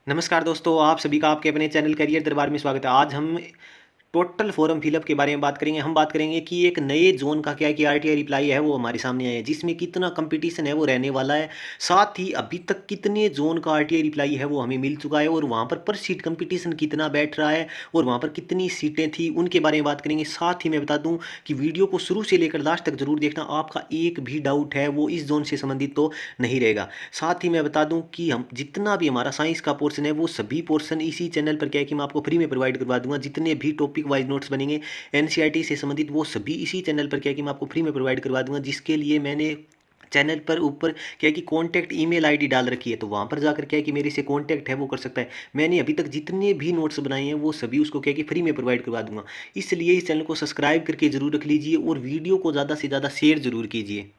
नमस्कार दोस्तों, आप सभी का आपके अपने चैनल करियर दरबार में स्वागत है। आज हम टोटल फॉर्म फिलअप के बारे में बात करेंगे। हम बात करेंगे कि एक नए जोन का क्या है कि आरटीआई रिप्लाई है वो हमारे सामने आया है, जिसमें कितना कंपटीशन है वो रहने वाला है। साथ ही अभी तक कितने जोन का आरटीआई रिप्लाई है वो हमें मिल चुका है और वहाँ पर सीट कंपटीशन कितना बैठ रहा है और वहाँ पर कितनी सीटें थी उनके बारे में बात करेंगे। साथ ही मैं बता दूँ कि वीडियो को शुरू से लेकर लास्ट तक जरूर देखना। आपका एक भी डाउट है वो इस जोन से संबंधित तो नहीं रहेगा। साथ ही मैं बता दूं कि हम जितना भी हमारा साइंस का पोर्शन है वो सभी पोर्शन इसी चैनल पर क्या है कि मैं आपको फ्री में प्रोवाइड करवा दूंगा। जितने भी टॉपिक वाइज नोट्स बनेंगे एनसीईआरटी से संबंधित वो सभी इसी चैनल पर क्या है कि मैं आपको फ्री में प्रोवाइड करवा दूंगा, जिसके लिए मैंने चैनल पर ऊपर क्या है कि कॉन्टैक्ट ईमेल आईडी डाल रखी है, तो वहाँ पर जाकर क्या है कि मेरे से कॉन्टैक्ट है वो कर सकता है। मैंने अभी तक जितने भी नोट्स बनाए हैं वो सभी उसको क्या है कि फ्री में प्रोवाइड करवा दूंगा। इसलिए इस चैनल को सब्सक्राइब करके जरूर रख लीजिए और वीडियो को ज़्यादा से ज़्यादा शेयर जरूर कीजिए।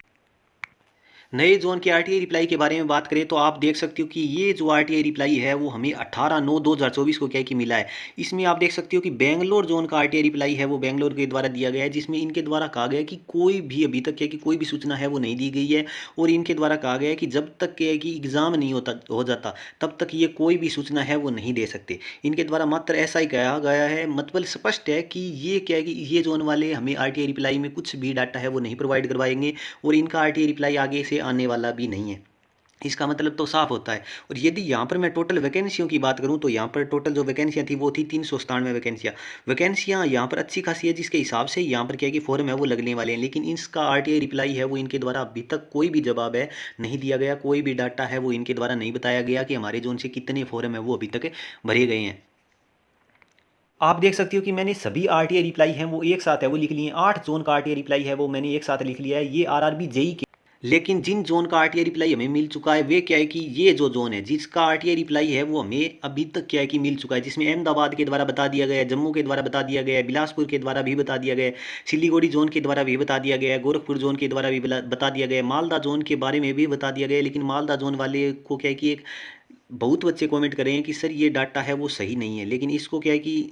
नए जोन के आरटीआई रिप्लाई के बारे में बात करें तो आप देख सकते हो कि ये जो आरटीआई रिप्लाई है वो हमें 18/9/2024 को क्या है कि मिला है। इसमें आप देख सकते हो कि बेंगलोर जोन का आरटीआई रिप्लाई है वो बेंगलोर के द्वारा दिया गया है, जिसमें इनके द्वारा कहा गया है कि कोई भी अभी तक क्या है कि कोई भी सूचना है वो नहीं दी गई है। और इनके द्वारा कहा गया है कि जब तक क्या है कि एग्ज़ाम नहीं हो जाता तब तक ये कोई भी सूचना है वो नहीं दे सकते। इनके द्वारा मात्र ऐसा ही कहा गया है, मतलब स्पष्ट है कि ये क्या है कि ये जोन वाले हमें आरटीआई रिप्लाई में कुछ भी डाटा है वो नहीं प्रोवाइड करवाएंगे और इनका आरटीआई रिप्लाई आगे से आने वाला भी नहीं है। इसका मतलब तो साफ होता है। और यदि यहाँ पर मैं टोटल वैकेंसियों की बात करूँ तो यहाँ पर टोटल जो वैकेंसियाँ थी वो थी 397 वैकेंसियाँ यहाँ पर अच्छी खासी है, जिसके हिसाब से यहाँ पर क्या है कि फॉर्म है वो लगने वाले हैं। लेकिन इसका आरटीआई रिप्लाई है वो इनके द्वारा अभी तक कोई भी जवाब है नहीं दिया गया, कोई भी डाटा है वो इनके द्वारा नहीं बताया गया कि हमारे जोन से कितने फॉर्म है वो अभी तक भरे गए हैं। आप देख सकते हो कि मैंने सभी आरटीआई रिप्लाई हैं वो एक साथ है वो लिख लिए हैं। 8 जोन का आरटीआई रिप्लाई है वो मैंने एक साथ लिख लिया है, ये आरआरबी जेई के। लेकिन जिन जोन का आरटीआई रिप्लाई हमें मिल चुका है वे क्या है कि ये जो जोन है जिसका आरटीआई रिप्लाई है वो हमें अभी तक क्या है कि मिल चुका है, जिसमें अहमदाबाद के द्वारा बता दिया गया है, जम्मू के द्वारा बता दिया गया है, बिलासपुर के द्वारा भी बता दिया गया है, सिलीगुड़ी जोन के द्वारा भी बता दिया गया है, गोरखपुर जोन के द्वारा भी बता दिया गया है, मालदा जोन के बारे में भी बता दिया गया है। लेकिन मालदा जोन वाले को क्या है कि एक बहुत बच्चे कमेंट कर रहे हैं कि सर ये डाटा है वो सही नहीं है। लेकिन इसको क्या है कि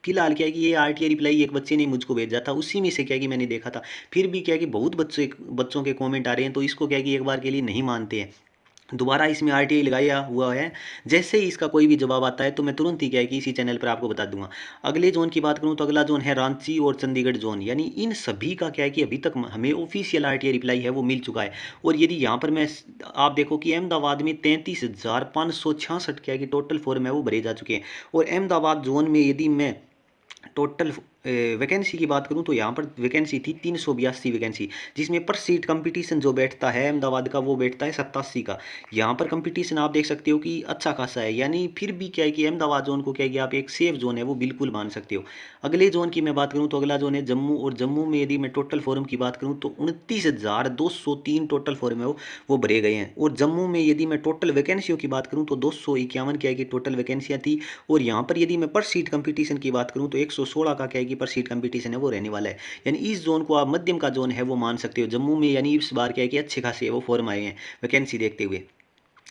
फिलहाल क्या है कि ये आरटीआई रिप्लाई एक बच्चे ने मुझको भेजा था, उसी में से क्या है कि मैंने देखा था। फिर भी क्या है कि बहुत बच्चों के कमेंट आ रहे हैं, तो इसको क्या है कि एक बार के लिए नहीं मानते हैं। दोबारा इसमें आरटीआई लगाया हुआ है। जैसे ही इसका कोई भी जवाब आता है तो मैं तुरंत ही क्या है कि इसी चैनल पर आपको बता दूंगा। अगले जोन की बात करूं तो अगला जोन है रांची और चंडीगढ़ जोन, यानी इन सभी का क्या है कि अभी तक हमें ऑफिशियल आरटीआई रिप्लाई है वो मिल चुका है। और यदि यहाँ पर मैं आप देखो कि अहमदाबाद में 33,566 क्या है कि टोटल फॉर्म है वो भरे जा चुके हैं। और अहमदाबाद जोन में यदि मैं टोटल वैकेंसी की बात करूं तो यहाँ पर वैकेंसी थी 382 वैकेंसी, जिसमें पर सीट कंपटीशन जो बैठता है अहमदाबाद का वो बैठता है 87 का। यहाँ पर कंपटीशन आप देख सकते हो कि अच्छा खासा है, यानी फिर भी क्या है कि अहमदाबाद जोन को क्या है कि आप एक सेफ जोन है वो बिल्कुल मान सकते हो। अगले जोन की मैं बात करूँ तो अगला जोन है जम्मू, और जम्मू में यदि मैं टोटल फॉर्म की बात करूँ तो 29,203 टोटल फॉर्म है वो भरे गए हैं। और जम्मू में यदि मैं टोटल वैकेंसियों की बात करूँ तो 251 क्या है कि टोटल वैकेंसियाँ थी। और यहाँ पर यदि मैं पर सीट कंपटीशन की बात करूँ तो 116 का क्या है कि पर सीट कंपटीशन है वो रहने वाला है। यानी इस जोन को आप मध्यम का जोन है वो मान सकते हो जम्मू में, यानी इस बार क्या है कि अच्छे खासे वो फॉर्म आए हैं वैकेंसी देखते हुए।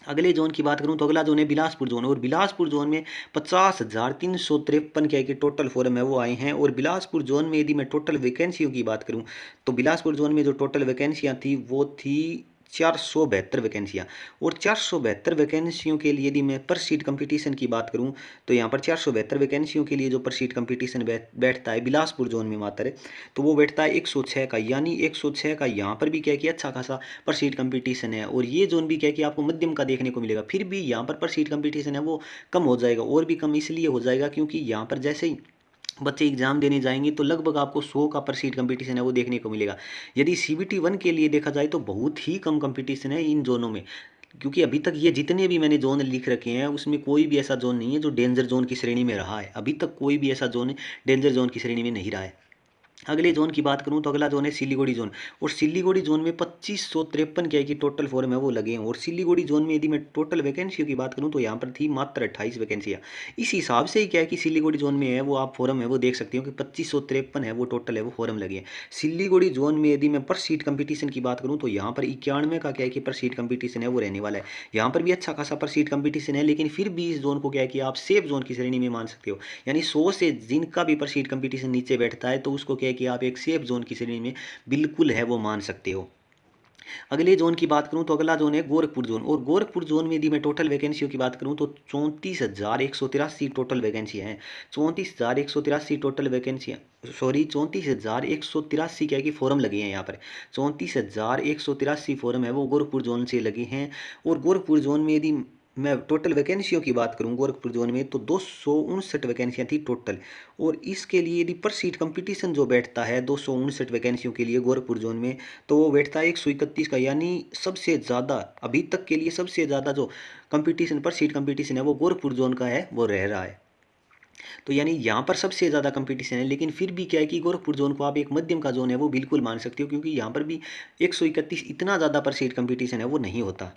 अगले जोन की बात करूं तो अगला जोन है बिलासपुर जोन, और बिलासपुर जोन में 50,353 क्या है कि टोटल फॉर्म है वो आए हैं। और बिलासपुर जोन में यदि मैं टोटल वैकेंसियों की बात करूं तो बिलासपुर जोन में जो टोटल वैकेंसियां थी वो थी 472 वैकेंसियाँ। और 472 वैकेंसियों के लिए यदि मैं पर सीट कंपटीशन की बात करूं तो यहाँ पर 472 वैकेंसियों के लिए जो पर सीट कंपटीशन बैठता है बिलासपुर जोन में मात्र, तो वो बैठता है 106 का, यानी 106 का यहाँ पर भी क्या है कि अच्छा खासा पर सीट कंपटीशन है। और ये जोन भी क्या है कि आपको मध्यम का देखने को मिलेगा। फिर भी यहाँ पर सीट कंपटीशन है वो कम हो जाएगा, और भी कम इसलिए हो जाएगा क्योंकि यहाँ पर जैसे ही बच्चे एग्जाम देने जाएंगे तो लगभग आपको 100 का पर सीट कंपटीशन है वो देखने को मिलेगा। यदि सीबीटी 1 के लिए देखा जाए तो बहुत ही कम कंपटीशन है इन जोनों में, क्योंकि अभी तक ये जितने भी मैंने जोन लिख रखे हैं उसमें कोई भी ऐसा जोन नहीं है जो डेंजर जोन की श्रेणी में रहा है। अभी तक कोई भी ऐसा जोन डेंजर जोन की श्रेणी में नहीं रहा है। अगले जोन की बात करूं तो अगला जोन है सिलीगुड़ी जोन, और सिलीगुड़ी जोन में 2553 क्या है कि टोटल फॉर्म है वो लगे हैं। और सिलीगुड़ी जोन में यदि मैं टोटल वैकेंसियों की बात करूं तो यहाँ पर थी मात्र 28 वैकेंसियाँ। इस हिसाब से ही क्या है कि सिलीगुड़ी जोन में है वो आप फॉर्म है वो देख सकते हो कि 2553 है वो टोटल है वो फॉर्म लगे हैं। सिलीगुड़ी जोन में यदि मैं पर सीट कंपटीशन की बात करूँ तो यहाँ पर 91 का क्या है कि पर सीट कंपटीशन है वो रहने वाला है। यहाँ पर भी अच्छा खासा पर सीट कंपटीशन है, लेकिन फिर भी इस जोन को क्या है कि आप सेफ जोन की श्रेणी में मान सकते हो। यानी 100 से जिनका भी पर सीट कंपटीशन नीचे बैठता है तो उसको क्या है कि आप एक सेफ जोन की श्रेणी में बिल्कुल है वो मान सकते हो। अगले जोन की बात करूँ तो अगला जोन है गोरखपुर जोन, और गोरखपुर जोन में यदि मैं टोटल वैकेंसियों की बात करूँ तो 34,183 टोटल वैकेंसियाँ हैं। 34,183 टोटल वैकेंसियाँ, सॉरी 34,183 क्या है कि फॉर्म लगे हैं यहाँ पर। 34,183 फॉर्म है वो गोरखपुर जोन से लगे हैं। और गोरखपुर जोन में यदि मैं टोटल वैकेंसियों की बात करूं गोरखपुर जोन में तो 259 वैकेंसियां थी टोटल। और इसके लिए यदि पर सीट कंपटीशन जो बैठता है 259 वैकेंसियों के लिए गोरखपुर जोन में, तो वो बैठता है 131 का, यानी सबसे ज़्यादा अभी तक के लिए सबसे ज़्यादा जो कंपटीशन पर सीट कंपटीशन है वो गोरखपुर जोन का है, वो रह रहा है। तो यानी यहाँ पर सबसे ज़्यादा कंपटीशन है। लेकिन फिर भी क्या है कि गोरखपुर जोन को आप एक मध्यम का जोन है वो बिल्कुल मान सकते हो, क्योंकि यहाँ पर भी 131 इतना ज़्यादा पर सीट कंपटीशन है वो नहीं होता।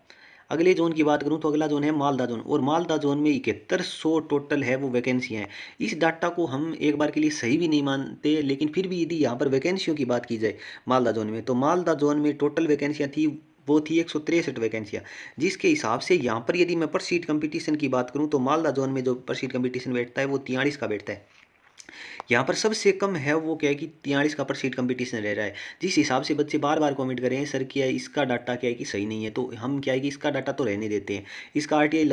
अगले जोन की बात करूं तो अगला जोन है मालदा जोन, और मालदा जोन में 7100 टोटल है वो वैकेंसियाँ हैं। इस डाटा को हम एक बार के लिए सही भी नहीं मानते, लेकिन फिर भी यदि यहाँ पर वैकेंसियों की बात की जाए मालदा जोन में, तो मालदा जोन में टोटल वैकेंसियाँ थी वो थी 163 वैकेंसियाँ। जिसके हिसाब से यहाँ पर यदि मैं पर सीट कंपटीशन की बात करूँ तो मालदा जोन में जो पर सीट कंपटीशन बैठता है वो 43 का बैठता है। यहाँ पर सबसे कम है वो क्या है कि 43 का पर सीट कंपटीशन रह रहा है। जिस हिसाब से बच्चे बार बार कमेंट कर रहे हैं सर क्या है इसका डाटा क्या है कि सही नहीं है, तो हम क्या है कि इसका डाटा तो रहने देते हैं। इसका आरटीआई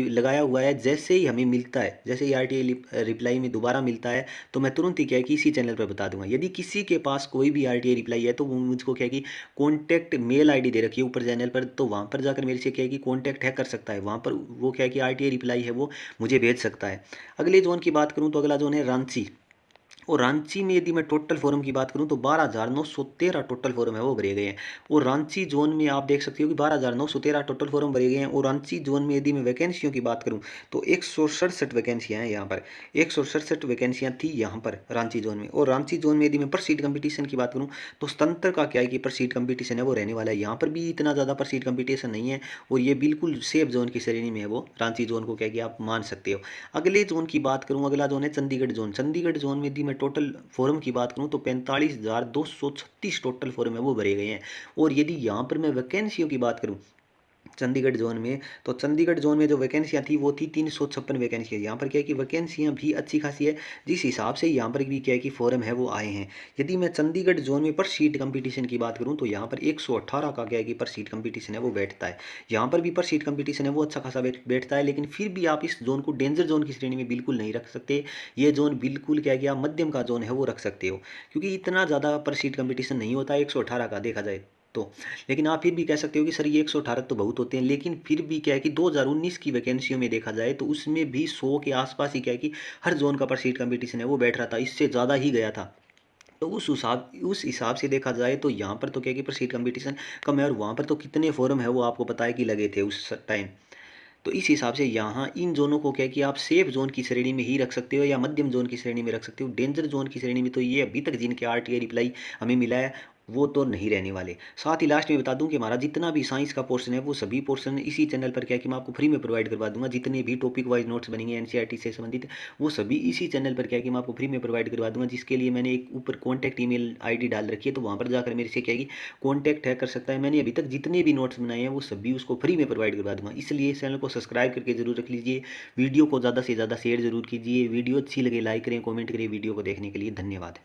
लगाया हुआ है, जैसे ही हमें मिलता है, जैसे ही आरटीआई रिप्लाई में दोबारा मिलता है तो मैं तुरंत ही क्या है कि इसी चैनल पर बता दूंगा। यदि किसी के पास कोई भी आरटीआई रिप्लाई है तो वो मुझको क्या है कि कॉन्टैक्ट मेल आईडी दे रखी है ऊपर चैनल पर, तो वहाँ पर जाकर मेरे से क्या है कि कॉन्टैक्ट है कर सकता है। वहाँ पर वो क्या है कि आरटीआई रिप्लाई है वो मुझे भेज सकता है। अगले जोन की बात करूँ तो अगला जोन है रांची। और रांची में यदि मैं टोटल फॉर्म की बात करूं तो 12,913 टोटल फॉर्म है वो भरे गए हैं। और रांची जोन में आप देख सकते हो कि 12,913 टोटल फॉर्म भरे गए हैं। और रांची जोन में यदि मैं वैकेंसियों की बात करूं तो 167 वैकेंसियां हैं यहाँ पर। 167 वैकेंसियां थी यहाँ पर रांची जोन में। और रांची जोन में यदि मैं पर सीट कंपटीशन की बात करूँ तो स्वतंत्र का क्या है कि पर सीट कंपटीशन है वो रहने वाला है। यहाँ पर भी इतना ज़्यादा पर सीट कंपटीशन नहीं है, और ये बिल्कुल सेफ जोन की श्रेणी में है वो रांची जोन को क्या है कि आप मान सकते हो। अगले जोन की बात करूं, अगला जोन है चंडीगढ़ जोन। चंडीगढ़ जोन में यदि मैं टोटल फॉर्म की बात करूं तो 45,236 टोटल फॉर्म है वो भरे गए हैं। और यदि यहाँ पर मैं वैकेंसियों की बात करूं चंडीगढ़ जोन में, तो चंडीगढ़ जोन में जो वैकेंसियाँ थी वो थी 356 वैकेंसियाँ। यहाँ पर क्या है कि वैकेंसियाँ भी अच्छी खासी है, जिस हिसाब से यहाँ पर भी क्या है कि फॉर्म है वो आए हैं। यदि मैं चंडीगढ़ जोन में पर सीट कंपटीशन की बात करूँ तो यहाँ पर 118 का क्या है कि पर सीट कंपटीशन है वो बैठता है। यहाँ पर भी पर सीट कंपटीशन है वो अच्छा खासा बैठता है। लेकिन फिर भी आप इस जोन को डेंजर जोन की श्रेणी में बिल्कुल नहीं रख सकते। ये जोन बिल्कुल क्या है कि आप मध्यम का जोन है वो रख सकते हो, क्योंकि इतना ज़्यादा पर सीट कंपटीशन नहीं होता 118 का देखा जाए तो। लेकिन आप फिर भी कह सकते हो कि सर ये 118 तो बहुत होते हैं, लेकिन फिर भी क्या है कि 2019 की वैकेंसियों में देखा जाए तो उसमें भी 100 के आसपास ही क्या है कि हर जोन का पर सीट कंपटीशन है वो बैठ रहा था, इससे ज़्यादा ही गया था। तो उस हिसाब से देखा जाए तो यहाँ पर तो क्या है कि पर सीट कंपटीशन कम है, और वहाँ पर तो कितने फॉर्म है वो आपको पता है कि लगे थे उस टाइम। तो इस हिसाब से यहाँ इन जोनों को क्या है कि आप सेफ जोन की श्रेणी में ही रख सकते हो या मध्यम जोन की श्रेणी में रख सकते हो। डेंजर जोन की श्रेणी में तो ये अभी तक जिनके आरटीआई रिप्लाई हमें मिला है वो तो नहीं रहने वाले। साथ ही लास्ट में बता दूं कि हमारा जितना भी साइंस का पोर्शन है वो सभी पोर्शन इसी चैनल पर क्या है कि मैं आपको फ्री में प्रोवाइड करवा दूंगा। जितने भी टॉपिक वाइज नोट्स बनेंगे एनसीईआरटी से संबंधित वो सभी इसी चैनल पर क्या है कि मैं आपको फ्री में प्रोवाइड करवा दूंगा, जिसके लिए मैंने एक ऊपर कॉन्टैक्ट ईमेल आईडी डाल रखी है, तो वहाँ पर जाकर मेरे से क्या है कि कॉन्टैक्ट है कर सकता है। मैंने अभी तक जितने भी नोट्स बनाए हैं वो सभी उसको फ्री में प्रोवाइड करवा दूंगा, इसलिए इस चैनल को सब्सक्राइब करके जरूर रख लीजिए। वीडियो को ज़्यादा से ज़्यादा शेयर जरूर कीजिए। वीडियो अच्छी लगे लाइक करें, कॉमेंट करें। वीडियो को देखने के लिए धन्यवाद।